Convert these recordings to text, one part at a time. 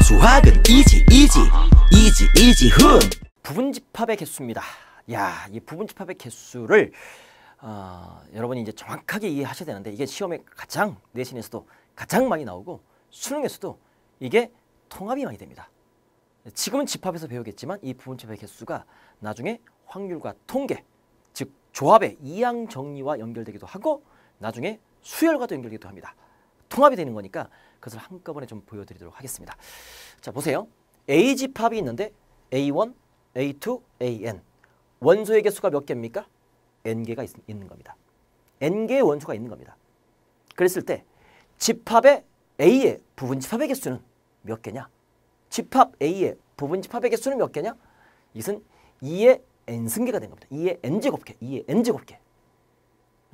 수학은 이지 훈. 부분집합의 개수입니다. 야, 이 부분집합의 개수를 여러분이 이제 정확하게 이해하셔야 되는데, 이게 시험에 가장, 내신에서도 가장 많이 나오고 수능에서도 이게 통합이 많이 됩니다. 지금은 집합에서 배우겠지만 이 부분집합의 개수가 나중에 확률과 통계, 즉 조합의 이항 정리와 연결되기도 하고 나중에 수열과도 연결되기도 합니다. 통합이 되는 거니까 그것을 한꺼번에 좀 보여드리도록 하겠습니다. 자, 보세요. A집합이 있는데 A1, A2, AN. 원소의 개수가 몇 개입니까? N개가 있는 겁니다. N개의 원소가 있는 겁니다. 그랬을 때 집합의 A의 부분집합의 개수는 몇 개냐? 집합 A의 부분집합의 개수는 몇 개냐? 이것은 2의 N승계가 된 겁니다. 2의 N제곱계, 2의 N제곱계.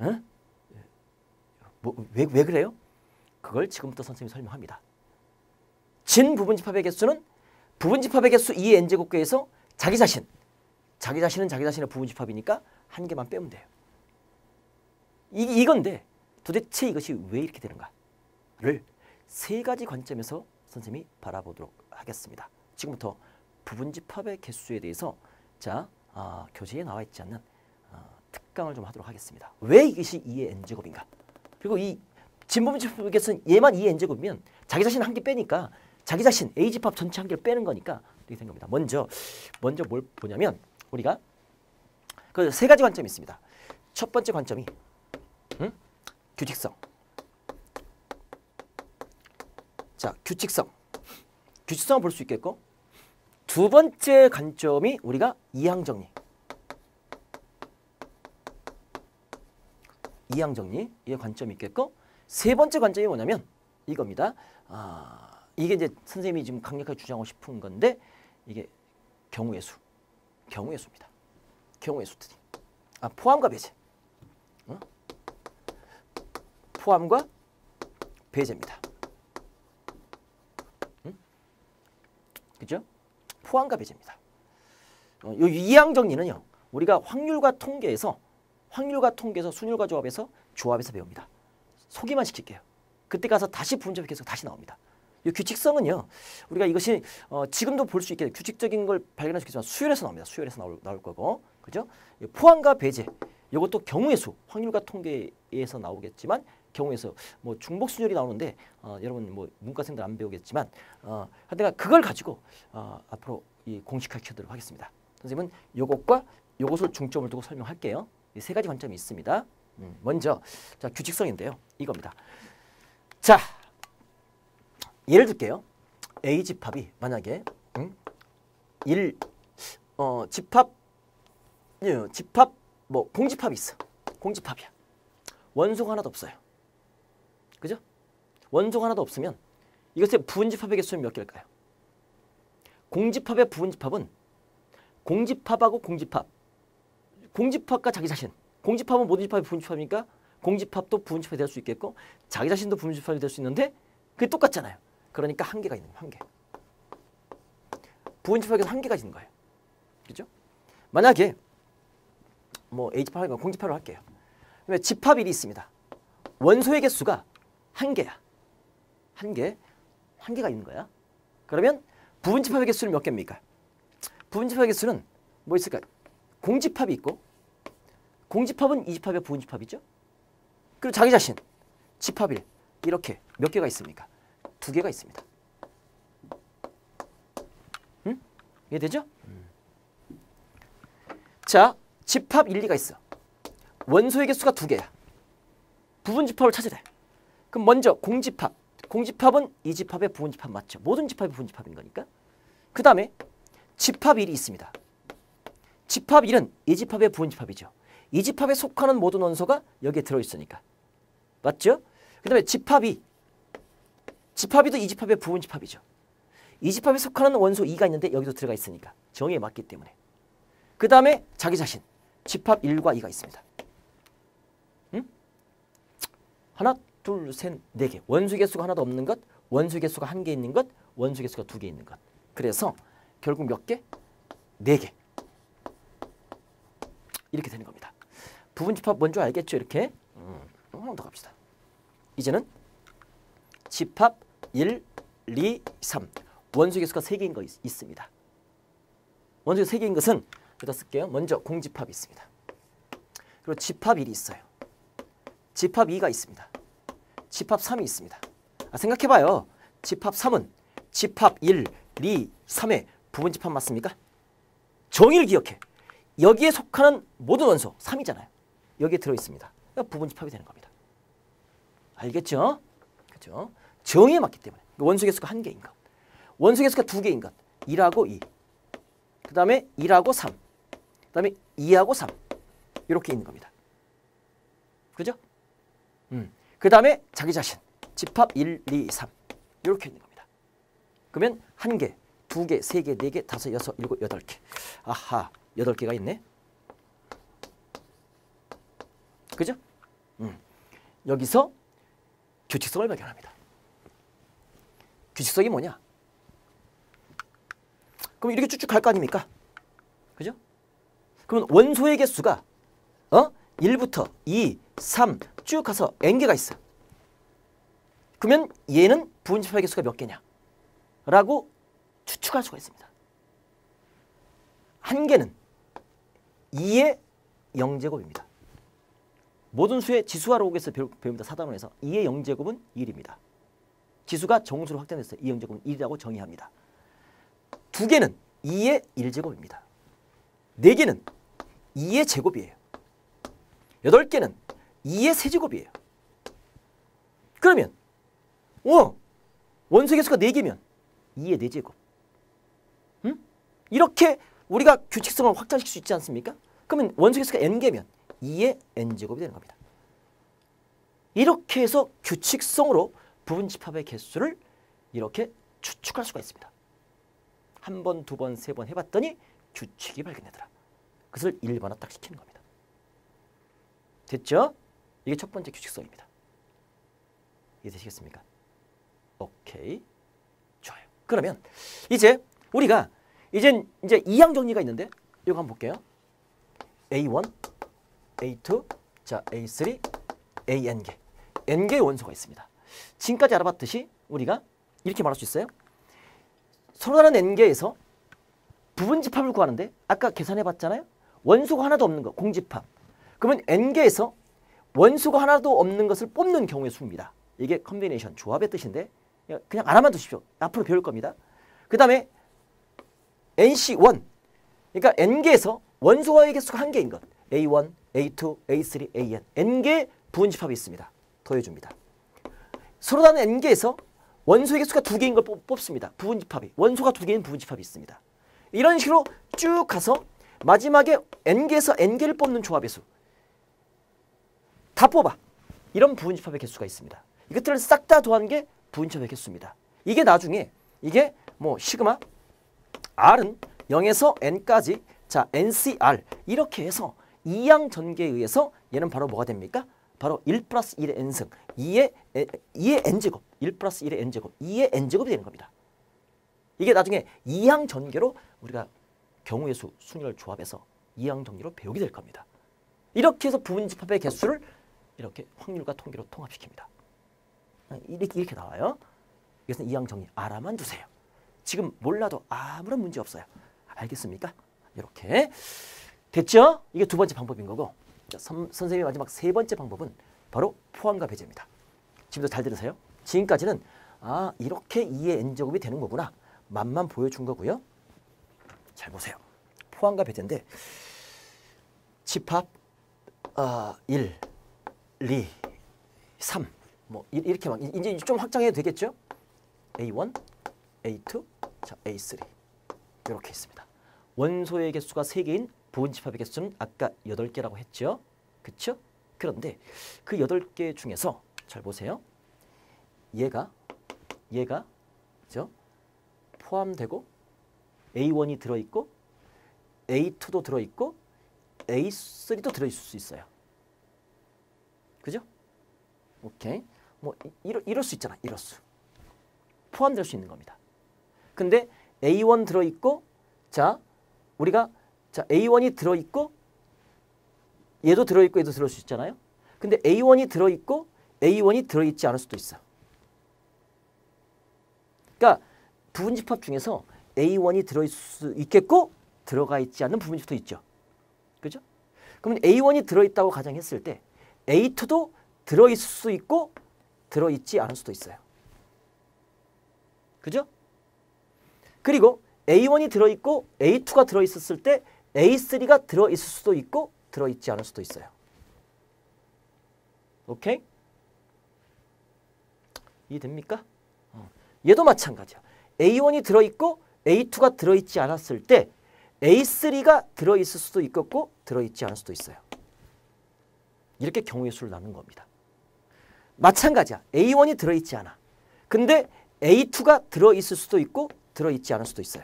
응? 왜 그래요? 그걸 지금부터 선생님이 설명합니다. 진부분집합의 개수는 부분집합의 개수 2의 N제곱계에서 자기 자신은 자기 자신의 부분집합이니까 한 개만 빼면 돼요. 이건데 도대체 이것이 왜 이렇게 되는가를 세 가지 관점에서 선생님이 바라보도록 하겠습니다. 지금부터 부분집합의 개수에 대해서 교재에 나와 있지 않는 특강을 좀 하도록 하겠습니다. 왜 이것이 2의 N제곱인가? 그리고 이 진부분집합의 개수는 얘만 2의 N제곱이면 자기 자신 한 개 빼니까 자기 자신 A집합 전체 한 개를 빼는 거니까 이렇게 된 겁니다. 먼저 뭘 보냐면 우리가 그 세 가지 관점이 있습니다. 첫 번째 관점이 규칙성. 자, 규칙성을 볼 수 있겠고, 두 번째 관점이 우리가 이항정리. 이의 관점이 있겠고, 세 번째 관점이 뭐냐면 이겁니다. 이게 이제 선생님이 지금 강력하게 주장하고 싶은 건데, 이게 경우의 수입니다. 경우의 수들이. 포함과 배제. 포함과 배제입니다. 그죠? 포함과 배제입니다. 이 이항 정리는요, 우리가 확률과 통계에서 순율과 조합에서 배웁니다. 소개만 시킬게요. 그때 가서 다시 부분집합 계속 다시 나옵니다. 이 규칙성은요, 우리가 이것이 지금도 볼 수 있게 규칙적인 걸 발견할 수 있겠지만 수열에서 나옵니다. 수열에서 나올 거고, 그죠? 포함과 배제, 이것도 경우의 수, 확률과 통계에서 나오겠지만 경우의 수, 뭐 중복 순열이 나오는데 여러분 뭐 문과생들 안 배우겠지만 하여튼 그걸 가지고 앞으로 이 공식화 키워드로 하겠습니다. 선생님은 요것과 요것을 중점을 두고 설명할게요. 이 세 가지 관점이 있습니다. 먼저 규칙성인데요, 이겁니다. 자, 예를 들게요. A집합이 만약에 집합 뭐 공집합이 있어. 공집합이야. 원소가 하나도 없어요. 그죠? 원소가 하나도 없으면 이것의 부분집합의 개수는 몇 개일까요? 공집합의 부분집합은 공집합하고 공집합과 자기 자신. 공집합은 모든 집합이 부분집합이니까 공집합도 부분집합이 될 수 있겠고 자기 자신도 부분집합이 될 수 있는데 그게 똑같잖아요. 그러니까 한 개가 있는 거예요. 한 개. 부분집합에서 한 개가 있는 거예요. 그죠? 만약에 뭐 A집합이니까 공집합으로 할게요. 그러면 집합 1이 있습니다. 원소의 개수가 한 개야. 한 개가 있는 거야. 그러면 부분집합의 개수는 몇 개입니까? 부분집합의 개수는 뭐 있을까요? 공집합이 있고, 공집합은 이집합의 부분집합이죠. 그리고 자기 자신, 집합 1, 이렇게 몇 개가 있습니까? 2개가 있습니다. 이해되죠? 자, 집합 1, 2가 있어. 원소의 개수가 2개야. 부분집합을 찾아야 돼. 그럼 먼저 공집합. 공집합은 이집합의 부분집합 맞죠? 모든 집합이 부분집합인 거니까. 그 다음에 집합 1이 있습니다. 집합 1은 이집합의 부분집합이죠. 이집합에 속하는 모든 원소가 여기에 들어있으니까. 맞죠? 그 다음에 집합 2. 집합 2도 이집합의 부분집합이죠. 이집합에 속하는 원소 2가 있는데 여기도 들어가 있으니까. 정의에 맞기 때문에. 그 다음에 자기 자신. 집합 1과 2가 있습니다. 하나, 둘, 셋, 네 개. 원소 개수가 하나도 없는 것, 원소 개수가 한 개 있는 것, 원소 개수가 2개 있는 것. 그래서 결국 몇 개? 4개. 이렇게 되는 겁니다. 부분집합 뭔지 알겠죠? 이렇게. 한 번 더 갑시다. 이제는 집합 1, 2, 3. 원소 개수가 3개인 거 있습니다. 원소 개수 3개인 것은 여기다 쓸게요. 먼저 공집합이 있습니다. 그리고 집합 1이 있어요. 집합 2가 있습니다. 집합 3이 있습니다. 생각해봐요. 집합 3은 집합 1, 2, 3의 부분집합 맞습니까? 정의를 기억해. 여기에 속하는 모든 원소 3이잖아요. 여기에 들어있습니다. 그러니까 부분집합이 되는 겁니다. 알겠죠? 그죠? 정의에 맞기 때문에. 원소 개수가 1개인 것. 원소 개수가 2개인 것. 1하고 2. 그 다음에 1하고 3. 그 다음에 2하고 3. 이렇게 있는 겁니다. 그죠? 그 다음에 자기 자신. 집합 1, 2, 3. 이렇게 있는 겁니다. 그러면 1개, 2개, 3개, 4개, 5, 6, 7, 8개. 아하, 8개가 있네. 그죠? 여기서 규칙성을 발견합니다. 규칙성이 뭐냐? 그럼 이렇게 쭉쭉 갈 거 아닙니까? 그죠? 그러면 원소의 개수가 1부터 2, 3 쭉 가서 n개가 있어. 그러면 얘는 부분집합의 개수가 몇 개냐? 라고 추측할 수가 있습니다. 1개는 2의 0제곱입니다. 모든 수의 지수화로 오겠어 배웁니다. 4단원에서 2의 0제곱은 1입니다. 지수가 정수로 확장됐어요. 2의 0제곱은 1이라고 정의합니다. 2개는 2의 1제곱입니다. 4개는 2의 제곱이에요. 8개는 2의 세제곱이에요. 그러면 원소 개수가 4개면 2의 4제곱. 이렇게 우리가 규칙성을 확장시킬 수 있지 않습니까? 그러면 원소 개수가 n개면 2의 n제곱이 되는 겁니다. 이렇게 해서 규칙성으로 부분집합의 개수를 이렇게 추측할 수가 있습니다. 1번, 2번, 3번 해봤더니 규칙이 발견되더라. 그것을 일반화 딱 시키는 겁니다. 됐죠? 이게 첫 번째 규칙성입니다. 이해되시겠습니까? 오케이. 좋아요. 그러면 이제 우리가 이제 이항 정리가 있는데 이거 한번 볼게요. A1, A2, 자 A3, AN개. n개의 원소가 있습니다. 지금까지 알아봤듯이 우리가 이렇게 말할 수 있어요. 서로 다른 n개에서 부분집합을 구하는데 아까 계산해봤잖아요. 원소가 하나도 없는 거, 공집합. 그러면 n개에서 원소가 하나도 없는 것을 뽑는 경우의 수입니다. 이게 컨비네이션, 조합의 뜻인데 그냥 알아만 두십시오. 앞으로 배울 겁니다. 그 다음에 NC1, 그러니까 n개에서 원소의 개수가 1개인 것. A1, A2, A3, AN. n개 부분집합이 있습니다. 더해줍니다. 서로 다른 n개에서 원소의 개수가 2개인 걸 뽑습니다. 부분집합이. 원소가 2개인 부분집합이 있습니다. 이런 식으로 쭉 가서 마지막에 n개에서 n개를 뽑는 조합의 수. 다 뽑아. 이런 부분집합의 개수가 있습니다. 이것들을 싹 다 더한 게 부분집합의 개수입니다. 이게 나중에 이게 뭐 시그마 R은 0에서 n까지 자 NCR 이렇게 해서 이항 전개에 의해서 얘는 바로 뭐가 됩니까? 바로 1 플러스 1의 n승 2의 n제곱 1 플러스 1의 n제곱 2의 n제곱이 되는 겁니다. 이게 나중에 이항 전개로 우리가 경우의 수, 순위를 조합해서 이항 전개로 배우게 될 겁니다. 이렇게 해서 부분집합의 개수를 이렇게 확률과 통계로 통합시킵니다. 이렇게 나와요. 이것은 이항 정리 알아만 두세요. 지금 몰라도 아무런 문제 없어요. 알겠습니까? 이렇게 됐죠? 이게 두 번째 방법인 거고 자, 선생님의 마지막 세 번째 방법은 바로 포함과 배제입니다. 지금도 잘 들으세요. 지금까지는 이렇게 2의 n제곱이 되는 거구나. 맛만 보여준 거고요. 잘 보세요. 포함과 배제인데 집합 1, 2, 3 뭐 이렇게 막 이제 좀 확장해도 되겠죠? A1, A2, 자 A3 이렇게 있습니다. 원소의 개수가 3개인 부분집합의 개수는 아까 8개라고 했죠? 그쵸? 그런데 그 8개 중에서 잘 보세요. 얘가 그죠? 포함되고 A1이 들어있고 A2도 들어있고 A3도 들어있을 수 있어요. 그죠? 오케이. 뭐 이럴 수 있잖아. 이럴 수. 포함될 수 있는 겁니다. 근데 A1 들어있고 자 우리가 자 A1이 들어있고 얘도 들어있고 얘도 들어올 수 있잖아요. 근데 A1이 들어있고 A1이 들어있지 않을 수도 있어. 그러니까 부분집합 중에서 A1이 들어있을 수 있겠고 들어가 있지 않는 부분집합도 있죠. 그죠? 그러면 A1이 들어있다고 가정했을 때 A2도 들어있을 수 있고 들어있지 않을 수도 있어요. 그죠? 그리고 A1이 들어있고 A2가 들어있었을 때 A3가 들어있을 수도 있고 들어있지 않을 수도 있어요. 오케이? 이해됩니까? 얘도 마찬가지야. A1이 들어있고 A2가 들어있지 않았을 때 A3가 들어있을 수도 있겠고 들어있지 않을 수도 있어요. 이렇게 경우의 수를 나눈 겁니다. 마찬가지야. A1이 들어있지 않아. 근데 A2가 들어있을 수도 있고 들어있지 않을 수도 있어요.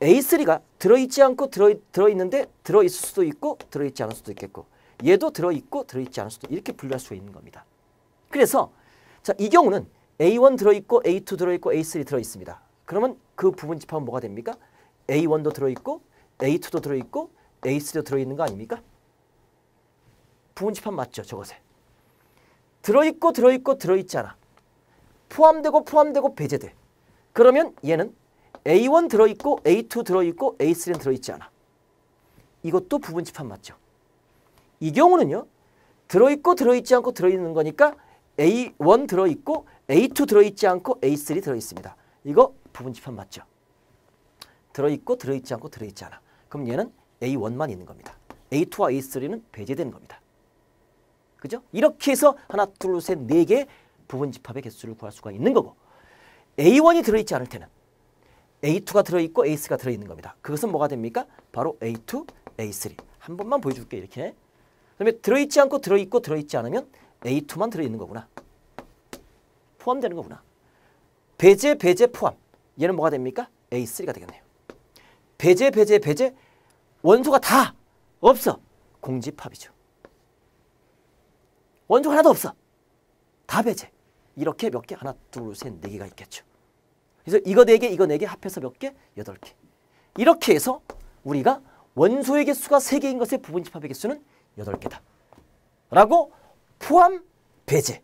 A3가 들어있지 않고 들어있는데 들어있을 수도 있고 들어있지 않을 수도 있겠고 얘도 들어있고 들어있지 않을 수도 이렇게 분류할 수가 있는 겁니다. 그래서 자, 이 경우는 A1 들어있고 A2 들어있고 A3 들어있습니다. 그러면 그 부분집합은 뭐가 됩니까? A1도 들어있고 A2도 들어있고 A3도 들어있는 거 아닙니까? 부분집합 맞죠? 저것에. 들어있고 들어있고 들어있지 않아. 포함되고 배제돼. 그러면 얘는 A1 들어있고 A2 들어있고 A3는 들어있지 않아. 이것도 부분집합 맞죠? 이 경우는요. 들어있고 들어있지 않고 들어있는 거니까 A1 들어있고 A2 들어있지 않고 A3 들어있습니다. 이거 부분집합 맞죠? 들어있고 들어있지 않고 들어있지 않아. 그럼 얘는 A1만 있는 겁니다. A2와 A3는 배제되는 겁니다. 그죠? 이렇게 해서 하나, 둘, 셋, 네 개의 부분집합의 개수를 구할 수가 있는 거고 A1이 들어있지 않을 때는 A2가 들어있고 A3가 들어있는 겁니다. 그것은 뭐가 됩니까? 바로 A2, A3. 한 번만 보여줄게 이렇게. 그다음에 들어있지 않고 들어있고 들어있지 않으면 A2만 들어있는 거구나. 포함되는 거구나. 배제, 포함. 얘는 뭐가 됩니까? A3가 되겠네요. 배제, 원소가 다 없어. 공집합이죠. 원소가 하나도 없어. 다 배제. 이렇게 몇 개? 하나, 둘, 셋, 네 개가 있겠죠. 그래서 이거 4개, 이거 4개 합해서 몇 개? 8개. 이렇게 해서 우리가 원소의 개수가 3개인 것의 부분집합의 개수는 8개다. 라고 포함, 배제,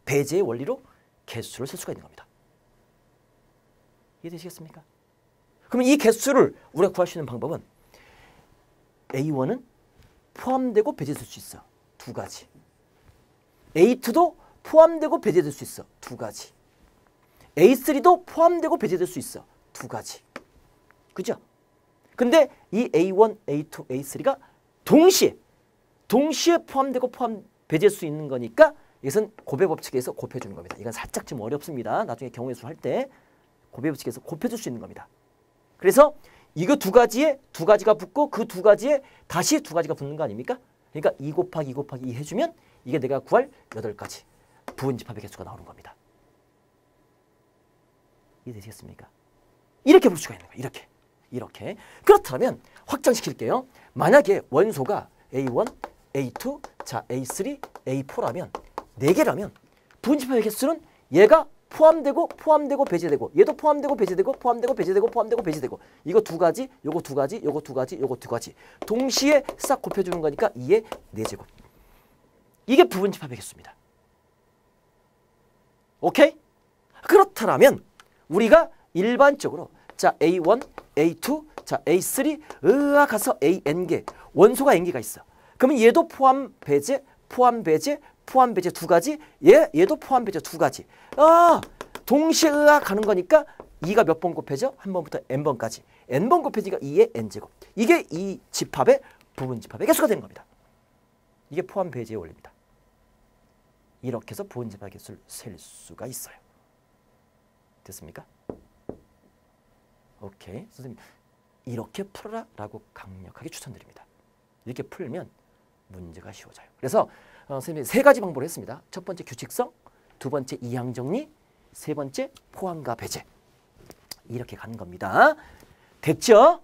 배제의 원리로 개수를 쓸 수가 있는 겁니다. 이해되시겠습니까? 그럼 이 개수를 우리가 구할 수 있는 방법은 A1은 포함되고 배제될 수 있어. 2가지. A2도 포함되고 배제될 수 있어. 2가지. A3도 포함되고 배제될 수 있어. 2가지. 그죠? 근데 이 A1, A2, A3가 동시에 포함되고 배제될 수 있는 거니까 이것은 고배 법칙에서 곱해주는 겁니다. 이건 살짝 좀 어렵습니다. 나중에 경우의 수 할 때 고배 법칙에서 곱해줄 수 있는 겁니다. 그래서 이거 2가지가 붙고 그 2가지에 다시 2가지가 붙는 거 아닙니까? 그러니까 2 곱하기 2 해주면 이게 내가 구할 8가지 부분집합의 개수가 나오는 겁니다. 이해되시겠습니까? 이렇게 볼 수가 있는 거예요. 이렇게. 그렇다면 확장시킬게요. 만약에 원소가 A1, A2, 자 A3, A4라면 4개라면 부분집합의 개수는 얘가 포함되고 배제되고 얘도 포함되고 배제되고 이거 2가지, 요거 2가지, 요거 2가지, 요거 2가지 동시에 싹 곱해주는 거니까 2의 4제곱. 이게 부분집합의 개수입니다. 오케이? 그렇다면 우리가 일반적으로 자 A1, A2, 자 A3 가서 AN개 원소가 N개가 있어. 그러면 얘도 포함 배제 2가지 얘도 포함 배제 2가지. 동시에 가는 거니까 2가 몇 번 곱해져? 한 번부터 n번까지. n번 곱해지니까 2의 n제곱. 이게 이 집합의 부분집합의 개수가 되는 겁니다. 이게 포함 배제의 원리입니다. 이렇게 해서 부분집합의 개수를 셀 수가 있어요. 됐습니까? 오케이. 선생님 이렇게 풀어라 라고 강력하게 추천드립니다. 이렇게 풀면 문제가 쉬워져요. 그래서 선생님이 3가지 방법을 했습니다. 첫 번째 규칙성, 두 번째 이항정리, 세 번째 포함과 배제. 이렇게 가는 겁니다. 됐죠?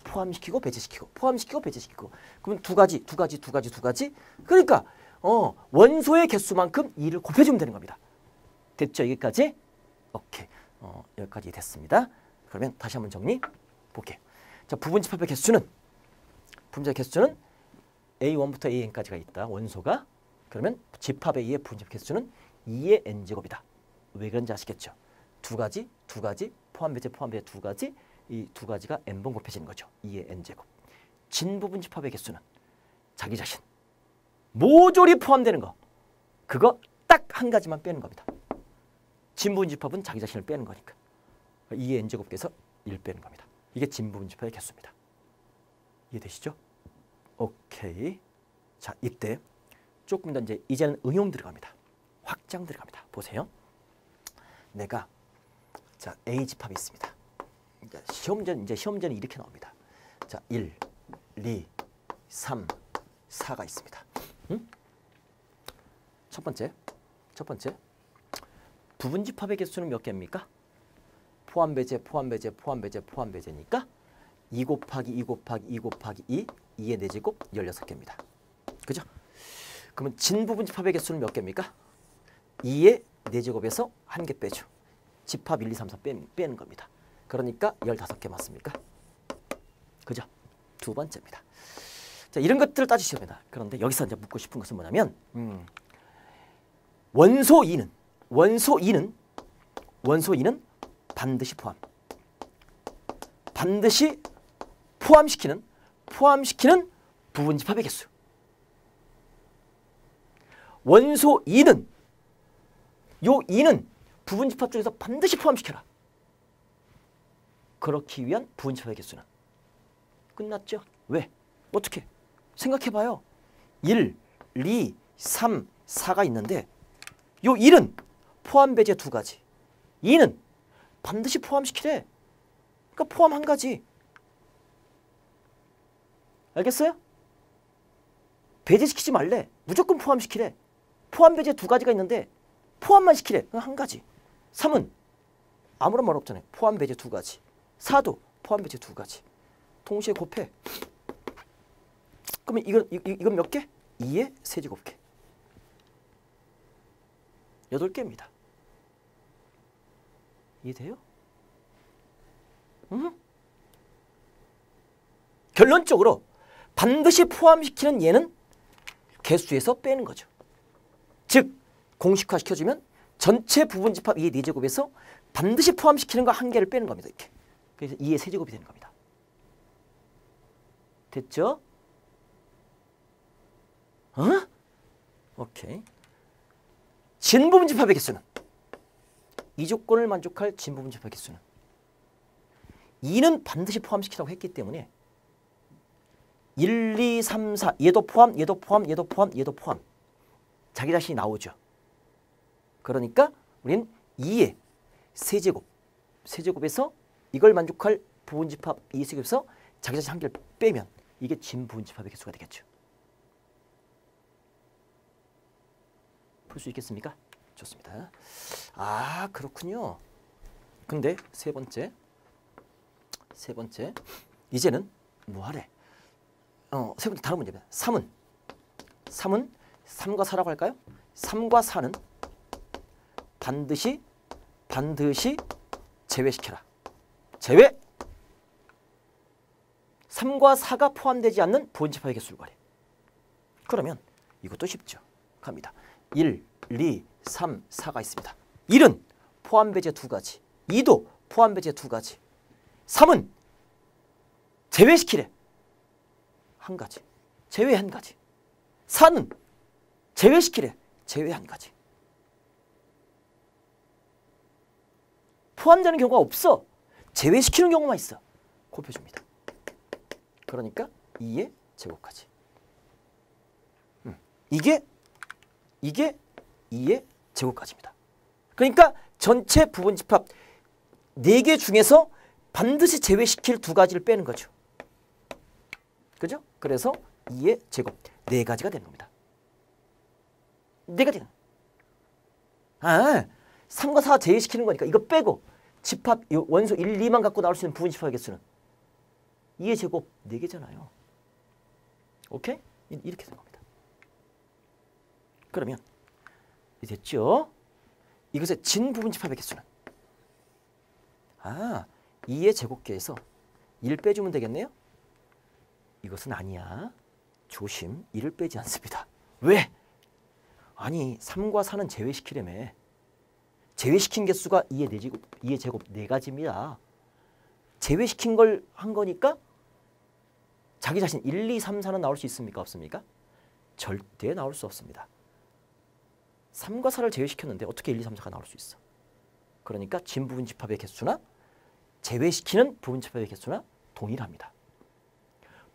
포함시키고 배제시키고 포함시키고 배제시키고. 그러면 2가지. 그러니까 원소의 개수만큼 2를 곱해주면 되는 겁니다. 됐죠? 여기까지? 오케이. 여기까지 됐습니다. 그러면 다시 한번 정리 볼게요. 자, 부분집합의 개수는 A1부터 AN까지가 있다. 원소가. 그러면 집합의 2의 부분집합 개수는 2의 n제곱이다. 왜 그런지 아시겠죠? 두 가지 포함배제 두 가지, 이 두 가지가 n번 곱해지는 거죠. 2의 n제곱. 진부분집합의 개수는 자기 자신 모조리 포함되는 거, 그거 딱 한 가지만 빼는 겁니다. 진부분집합은 자기 자신을 빼는 거니까 2의 n제곱께서 1 빼는 겁니다. 이게 진부분집합의 개수입니다. 이해되시죠? 오케이. 자, 이때 조금 더 이제는 응용 들어갑니다. 확장 들어갑니다. 보세요. 내가 자 A 집합이 있습니다. 시험전에 이렇게 나옵니다. 자, 1, 2, 3, 4가 있습니다. 첫 번째 부분집합의 개수는 몇 개입니까? 포함배제니까 2 곱하기 2 곱하기 2 곱하기 2, 2의 4제곱 16개입니다. 그죠? 그러면 진부분집합의 개수는 몇 개입니까? 2의 4제곱에서 1개 빼죠. 집합 1, 2, 3, 4 빼는 겁니다. 그러니까 15개 맞습니까? 그죠? 두 번째입니다. 자, 이런 것들을 따지셔야 됩니다. 그런데 여기서 이제 묻고 싶은 것은 뭐냐면 원소 2는 반드시 포함시키는 부분집합의 개수. 원소 2는 요 2는 부분집합 중에서 반드시 포함시켜라. 그렇기 위한 부분집합의 개수는 끝났죠. 왜? 어떻게? 생각해봐요. 1, 2, 3, 4가 있는데 요 1은 포함배제 두 가지, 2는 반드시 포함시키래. 그러니까 포함 한 가지. 알겠어요? 배제시키지 말래. 무조건 포함시키래. 포함배제 두 가지가 있는데 포함만 시키래. 그냥 한 가지. 3은 아무런 말 없잖아요. 포함배제 두 가지. 4도 포함배제 두 가지. 동시에 곱해. 그러면 이건 몇 개? 2의 세제곱개. 8개입니다. 이해돼요? 결론적으로 반드시 포함시키는 얘는 개수에서 빼는 거죠. 즉 공식화 시켜주면 전체 부분집합 2의 4제곱에서 반드시 포함시키는 거 한 개를 빼는 겁니다. 이렇게. 그래서 2의 세제곱이 되는 겁니다. 됐죠? 오케이. 진부분집합의 개수는 이 조건을 만족할 진부분집합의 개수는 2는 반드시 포함시키라고 했기 때문에 1, 2, 3, 4 얘도 포함 자기 자신이 나오죠. 그러니까 우리는 2의 세제곱에서 이걸 만족할 부분집합 2의 세제곱에서 자기 자신 한 개를 빼면 이게 진부분집합의 개수가 되겠죠. 풀 수 있겠습니까? 좋습니다. 아, 그렇군요. 근데 세 번째 이제는 뭐 하래? 세 번째 다른 문제입니다. 3은 3과 4라고 할까요? 3과 4는 반드시 제외시켜라. 제외. 3과 4가 포함되지 않는 부분집합의 개수를 구하래. 그러면 이것도 쉽죠. 갑니다. 1, 2, 3, 4가 있습니다. 1은 포함배제 두 가지, 2도 포함배제 두 가지, 3은 제외시키래. 한 가지, 제외 한 가지. 4는 제외시키래. 제외 한 가지. 포함되는 경우가 없어. 제외시키는 경우만 있어. 곱해줍니다. 그러니까 2의 제곱까지. 이게 2의 제곱까지입니다. 그러니까 전체 부분집합 4개 중에서 반드시 제외시킬 두 가지를 빼는 거죠. 그죠? 그래서 2의 제곱 4가지가 되는 겁니다. 4가지는 3과 4 제외시키는 거니까 이거 빼고 집합 원소 1, 2만 갖고 나올 수 있는 부분집합의 개수는 2의 제곱 4개잖아요. 오케이? 이렇게 된 겁니다. 그러면 됐죠? 이것의 진부분집합의 개수는 2의 제곱계에서 1 빼주면 되겠네요? 이것은 아니야. 조심, 1을 빼지 않습니다. 왜? 아니 3과 4는 제외시키려면 제외시킨 개수가 2의 4제곱, 2의 제곱 4가지입니다. 제외시킨 걸 한 거니까 자기 자신 1, 2, 3, 4는 나올 수 있습니까? 없습니까? 절대 나올 수 없습니다. 3과 4를 제외시켰는데 어떻게 1, 2, 3, 4가 나올 수 있어? 그러니까 진부분집합의 개수나 제외시키는 부분집합의 개수나 동일합니다.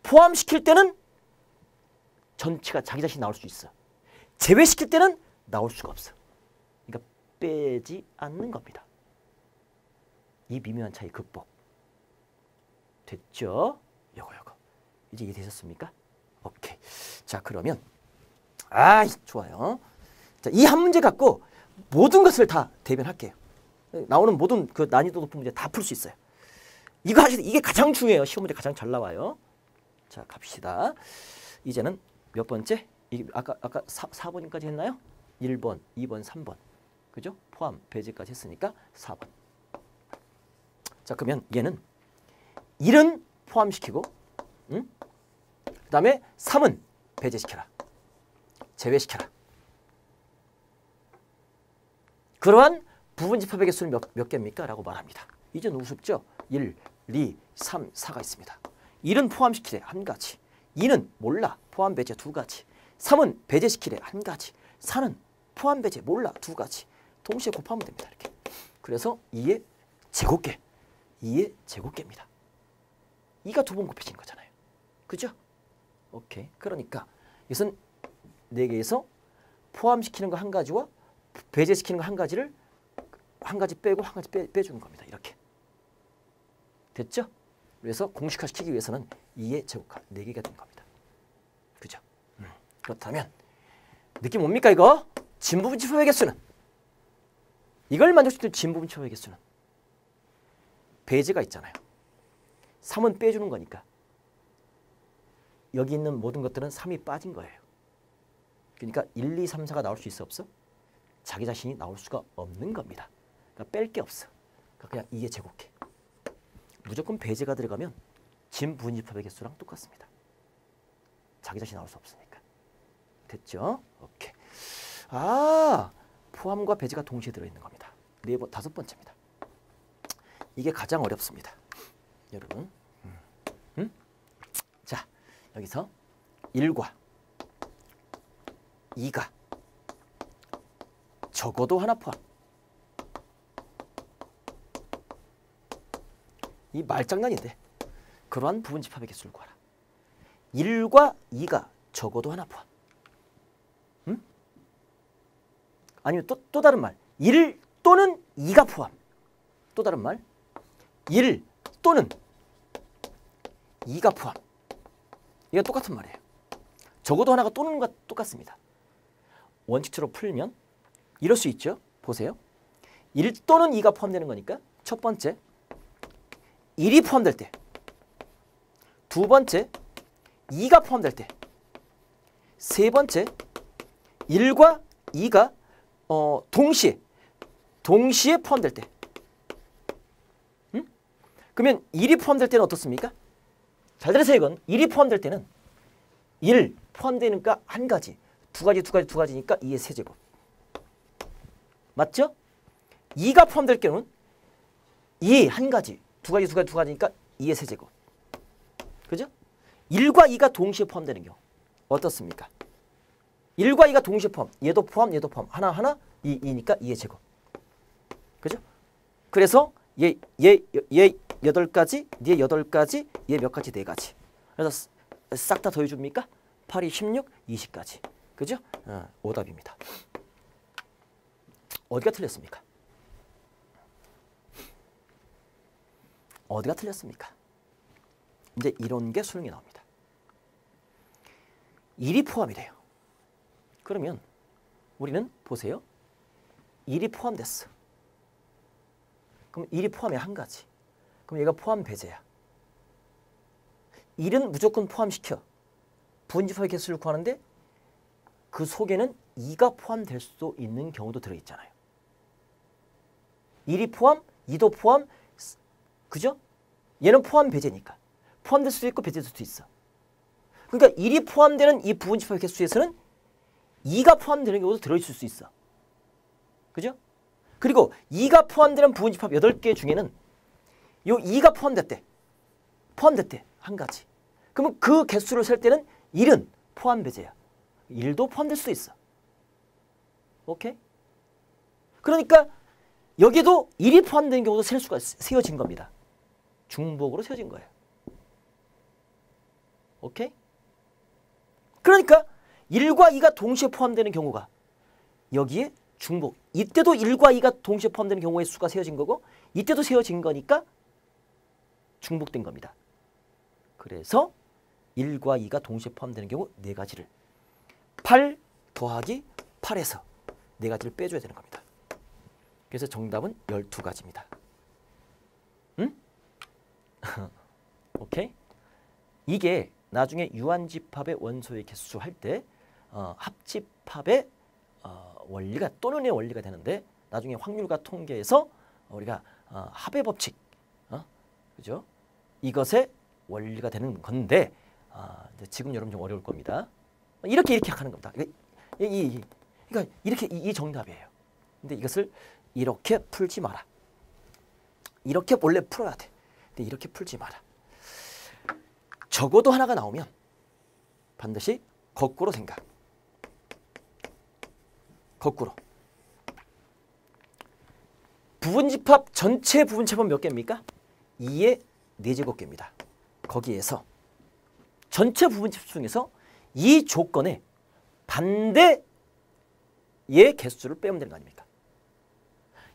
포함시킬 때는 전체가 자기 자신이 나올 수 있어. 제외시킬 때는 나올 수가 없어. 그러니까 빼지 않는 겁니다. 이 미묘한 차이 극복. 됐죠? 요거. 이제 이해되셨습니까? 오케이. 자, 그러면 좋아요. 자, 이 한 문제 갖고 모든 것을 다 대변할게요. 나오는 모든 그 난이도 높은 문제 다 풀 수 있어요. 이거 하실 때 이게 가장 중요해요. 시험 문제 가장 잘 나와요. 자, 갑시다. 이제는 몇 번째? 이게 아까 4번까지 했나요? 1번, 2번, 3번. 그죠? 포함, 배제까지 했으니까 4번. 자, 그러면 얘는 1은 포함시키고 그 다음에 3은 배제시켜라. 제외시켜라. 그러한 부분집합의 개수는 몇 개입니까? 라고 말합니다. 이제는 우습죠? 1, 2, 3, 4가 있습니다. 1은 포함시키래 한 가지. 2는 몰라 포함 배제 두 가지. 3은 배제시키래 한 가지. 4는 포함 배제 몰라 두 가지. 동시에 곱하면 됩니다. 이렇게. 그래서 2의 제곱계. 2의 제곱계입니다. 2가 두 번 곱해지는 거잖아요. 그죠? 오케이. 그러니까 이것은 4개에서 포함시키는 거 한 가지와 배제시키는 거 한 가지를 한 가지 빼고 한 가지 빼주는 겁니다. 이렇게. 됐죠? 그래서 공식화시키기 위해서는 2의 제곱값 4개가 된 겁니다. 그죠? 그렇다면 느낌 뭡니까 이거? 진부분집합의 개수는 이걸 만족시킬 진부분집합의 개수는 배제가 있잖아요. 3은 빼주는 거니까 여기 있는 모든 것들은 3이 빠진 거예요. 그러니까 1, 2, 3, 4가 나올 수 있어 없어? 자기 자신이 나올 수가 없는 겁니다. 그러니까 뺄 게 없어. 그러니까 그냥 2의 제곱계. 무조건 배제가 들어가면 진부분집합의 개수랑 똑같습니다. 자기 자신이 나올 수 없으니까. 됐죠? 오케이. 포함과 배제가 동시에 들어있는 겁니다. 5번째입니다. 이게 가장 어렵습니다. 여러분. 자, 여기서 1과 2가 적어도 하나 포함. 이 말장난인데 그러한 부분집합의 개수를 구하라. 1과 2가 적어도 하나 포함. 아니면 또 다른 말 1 또는 2가 포함. 또 다른 말 1 또는 2가 포함. 이게 똑같은 말이에요. 적어도 하나가 또는 과 똑같습니다. 원칙적으로 풀면 이럴 수 있죠. 보세요. 1 또는 2가 포함되는 거니까 첫 번째 1이 포함될 때, 두 번째 2가 포함될 때, 세 번째 1과 2가 동시에 포함될 때. 그러면 1이 포함될 때는 어떻습니까? 잘 들으세요. 이건 1이 포함될 때는 1 포함되니까 한 가지, 두 가지니까 2의 세제곱. 맞죠? 2가 포함될 경우는 2 한 가지, 두 가지니까 2의 세제곱. 그죠? 1과 2가 동시에 포함되는 경우 어떻습니까? 1과 2가 동시에 포함, 얘도 포함, 하나, 2니까 2의 제곱. 그죠? 그래서 얘 8가지, 얘 8가지, 얘 몇 가지? 4가지. 그래서 싹 다 더해줍니까? 8, 2, 16, 20까지. 그죠? 오답입니다. 어디가 틀렸습니까? 어디가 틀렸습니까? 이제 이런 게 수능에 나옵니다. 1이 포함이 돼요. 그러면 우리는 보세요. 1이 포함됐어. 그럼 1이 포함이 한 가지. 그럼 얘가 포함 배제야. 1은 무조건 포함시켜. 부분집합의 개수를 구하는데 그 속에는 2가 포함될 수도 있는 경우도 들어있잖아요. 1이 포함, 2도 포함, 그죠? 얘는 포함 배제니까. 포함될 수도 있고 배제될 수도 있어. 그러니까 1이 포함되는 이 부분집합의 개수에서는 2가 포함되는 경우도 들어있을 수 있어. 그죠? 그리고 2가 포함되는 부분집합 8개 중에는 요 2가 포함됐대. 한 가지. 그러면 그 개수를 셀 때는 1은 포함 배제야. 1도 포함될 수도 있어. 오케이? 그러니까 여기도 1이 포함되는 경우도 셀 수가 세워진 겁니다. 중복으로 세워진 거예요. 오케이? 그러니까 1과 2가 동시에 포함되는 경우가 여기에 중복. 이때도 1과 2가 동시에 포함되는 경우의 수가 세워진 거고 이때도 세워진 거니까 중복된 겁니다. 그래서 1과 2가 동시에 포함되는 경우 4가지를 8 더하기 8에서 4가지를 빼줘야 되는 겁니다. 그래서 정답은 12가지입니다. 응? 오케이? 이게 나중에 유한집합의 원소의 개수 할 때 합집합의 원리가 또는의 원리가 되는데 나중에 확률과 통계에서 우리가 합의 법칙, 그죠? 이것의 원리가 되는 건데 지금 여러분 좀 어려울 겁니다. 이렇게 하는 겁니다. 그러니까 이렇게 이 정답이에요. 근데 이것을 이렇게 풀지 마라. 이렇게 원래 풀어야 돼. 근데 이렇게 풀지 마라. 적어도 하나가 나오면 반드시 거꾸로 생각. 거꾸로. 부분집합 전체 부분집합은 몇 개입니까? 2의 4제곱개입니다. 거기에서 전체 부분집합 중에서 이 조건에 반대의 개수를 빼면 되는 거 아닙니까?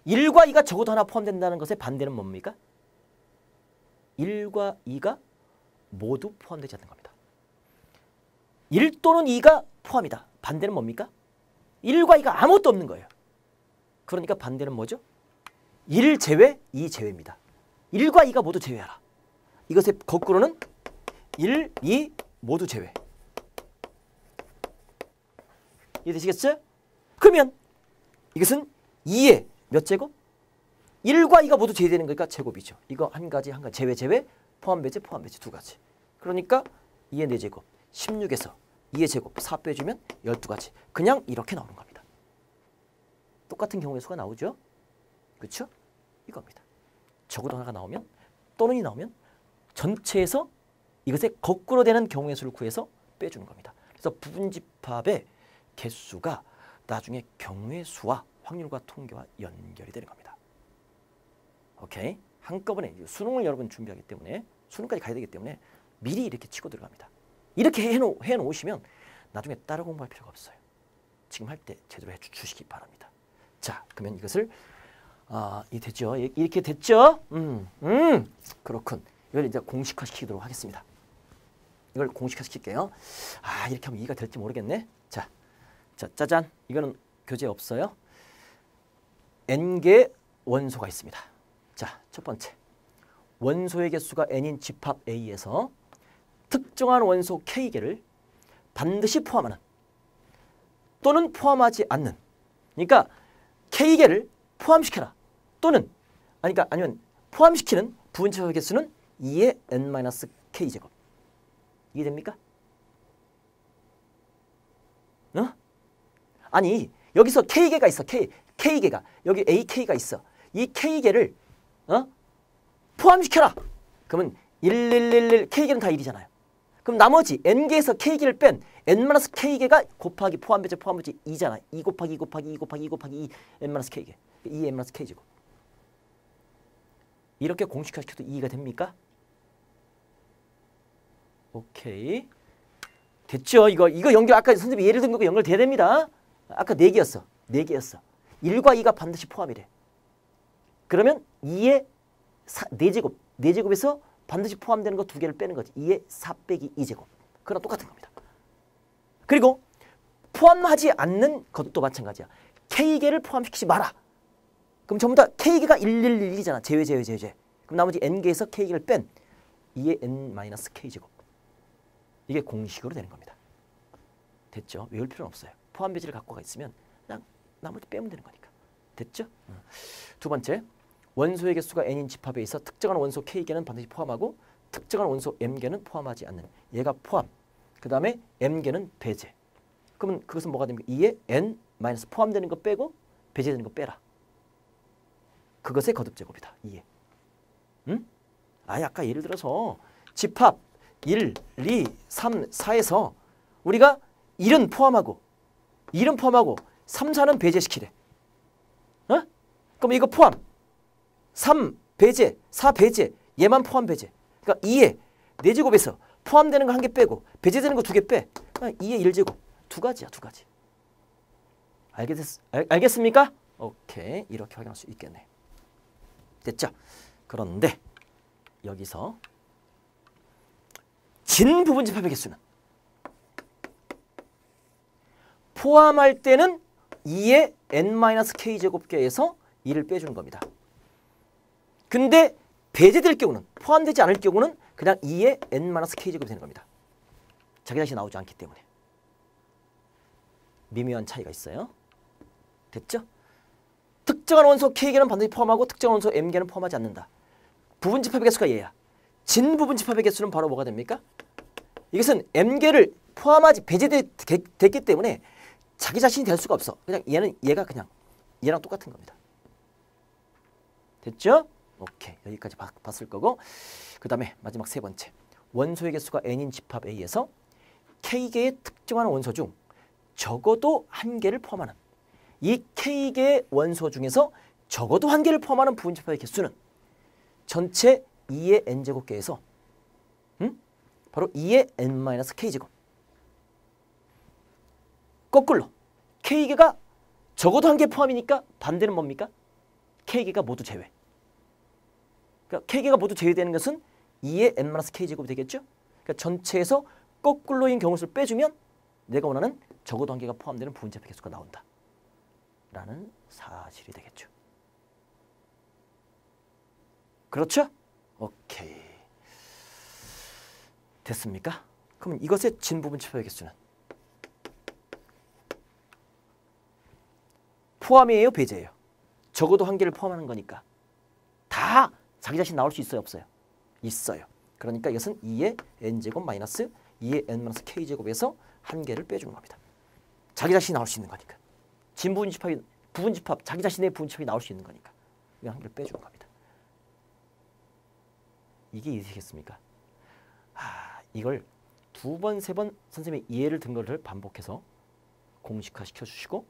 1과 2가 적어도 하나 포함된다는 것의 반대는 뭡니까? 1과 2가 모두 포함되지 않는 겁니다. 1 또는 2가 포함이다. 반대는 뭡니까? 1과 2가 아무것도 없는 거예요. 그러니까 반대는 뭐죠? 1 제외, 2 제외입니다. 1과 2가 모두 제외하라. 이것의 거꾸로는 1, 2 모두 제외. 이해되시겠어요? 그러면 이것은 2의 몇 제곱? 1과 2가 모두 제외되는 거니까 제곱이죠. 이거 한 가지 제외 포함 배제 2가지. 그러니까 2의 4제곱 16에서 2의 제곱 4 빼주면 12가지. 그냥 이렇게 나오는 겁니다. 똑같은 경우의 수가 나오죠. 그렇죠? 이겁니다. 적어도 하나가 나오면 또는이 나오면 전체에서 이것의 거꾸로 되는 경우의 수를 구해서 빼주는 겁니다. 그래서 부분집합의 개수가 나중에 경우의 수와 확률과 통계와 연결이 되는 겁니다. 오케이? 한꺼번에 수능을 여러분 준비하기 때문에 수능까지 가야 되기 때문에 미리 이렇게 치고 들어갑니다. 이렇게 해놓으시면 나중에 따로 공부할 필요가 없어요. 지금 할 때 제대로 해주시기 바랍니다. 자, 그러면 이것을 이 됐죠? 이렇게 됐죠? 그렇군. 이걸 이제 공식화시키도록 하겠습니다. 이걸 공식화시킬게요. 이렇게 하면 이해가 될지 모르겠네. 자, 짜잔. 이거는 교재 없어요. n개의 원소가 있습니다. 자, 첫 번째. 원소의 개수가 n인 집합 A에서 특정한 원소 K개를 반드시 포함하는 또는 포함하지 않는, 그러니까 K개를 포함시켜라 또는 아니면 포함시키는 부분집합의 개수는 2의 n-k제곱. 이해됩니까? 아니 여기서 K개가 있어. K개가 여기 AK가 있어. 이 K개를 포함시켜라. 그러면 1111 K개는 다 1이잖아요. 그럼 나머지 n개에서 K개를 뺀 n-k개가 곱하기 포함배제 2잖아. 2 곱하기 2 곱하기 2 곱하기 2 곱하기 2 n-k개. 2 n-k제곱. 이렇게 공식화시켜도 이해가 됩니까? 오케이. 됐죠? 이거 연결 아까 선생님이 예를 든 거 연결돼야 됩니다. 아까 4개였어. 1과 2가 반드시 포함이래. 그러면 2의 4제곱. 4제곱에서 반드시 포함되는 거 2개를 빼는 거지. 2의 4 빼기 2제곱. 그랑 똑같은 겁니다. 그리고 포함하지 않는 것도 마찬가지야. K개를 포함시키지 마라. 그럼 전부 다 K개가 111이잖아. 제외. 그럼 나머지 n개에서 K개를 뺀 2의 n-k제곱. 이게 공식으로 되는 겁니다. 됐죠? 외울 필요는 없어요. 포함 배제를 갖고 있으면 그냥 나머지 빼면 되는 거니까. 됐죠? 두 번째. 원소의 개수가 n인 집합에 있어 특정한 원소 K개는 반드시 포함하고 특정한 원소 M개는 포함하지 않는. 얘가 포함. 그 다음에 M개는 배제. 그러면 그것은 뭐가 됩니까? 2에 n 마이너스 포함되는 거 빼고 배제되는 거 빼라. 그것의 거듭 제곱이다. 2에. 응? 아까 예를 들어서 집합 1, 2, 3, 4에서 우리가 1은 포함하고 3, 4는 배제시키래. 어? 그럼 이거 포함. 3 배제, 4 배제, 얘만 포함 배제. 그러니까 2에 4제곱에서 포함되는 거 한 개 빼고 배제되는 거 2개 빼. 2에 1제곱. 두 가지야, 두 가지. 알겠습니까? 오케이. 이렇게 확인할 수 있겠네. 됐죠? 그런데 여기서 진 부분 집합의 개수는 포함할 때는 2의 n-k제곱계에서 2를 빼주는 겁니다. 근데 배제될 경우는, 포함되지 않을 경우는 그냥 2의 n-k제곱이 되는 겁니다. 자기 다시 나오지 않기 때문에. 미묘한 차이가 있어요. 됐죠? 특정한 원소 k개는 반드시 포함하고 특정한 원소 m개는 포함하지 않는다. 부분 집합의 개수가 얘야. 진 부분 집합의 개수는 바로 뭐가 됩니까? 이것은 m개를 포함하지 배제됐기 때문에 자기 자신이 될 수가 없어. 그냥 얘가 그냥 얘랑 똑같은 겁니다. 됐죠? 오케이. 여기까지 봤을 거고, 그 다음에 마지막 세 번째. 원소의 개수가 n인 집합 A에서 k개의 특정한 원소 중 적어도 한 개를 포함하는, 이 k개의 원소 중에서 적어도 한 개를 포함하는 부분 집합의 개수는 전체 2의 n제곱계에서 바로 2의 n-k제곱. 거꾸로 k개가 적어도 한 개 포함이니까 반대는 뭡니까? k개가 모두 제외. 그러니까 k개가 모두 제외되는 것은 2의 n-k제곱이 되겠죠? 그러니까 전체에서 거꾸로인 경우수를 빼주면 내가 원하는 적어도 한 개가 포함되는 부분 집합의 개수가 나온다. 라는 사실이 되겠죠. 그렇죠? 오케이. 됐습니까? 그러면 이것의 진 부분 집합의 개수는 포함이에요, 배제예요? 적어도 한 개를 포함하는 거니까 다 자기 자신 나올 수 있어요, 없어요? 있어요. 그러니까 이것은 2의 n제곱 마이너스 2의 n-k제곱에서 한 개를 빼주는 겁니다. 자기 자신이 나올 수 있는 거니까. 진 부분 집합, 자기 자신의 부분 집합이 나올 수 있는 거니까 이 한 개를 빼주는 겁니다. 이게 이해되겠습니까? 이걸 2번, 3번 선생님의 이해를 든 거를 반복해서 공식화 시켜주시고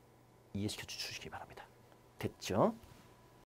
이해시켜 주시기 바랍니다. 됐죠?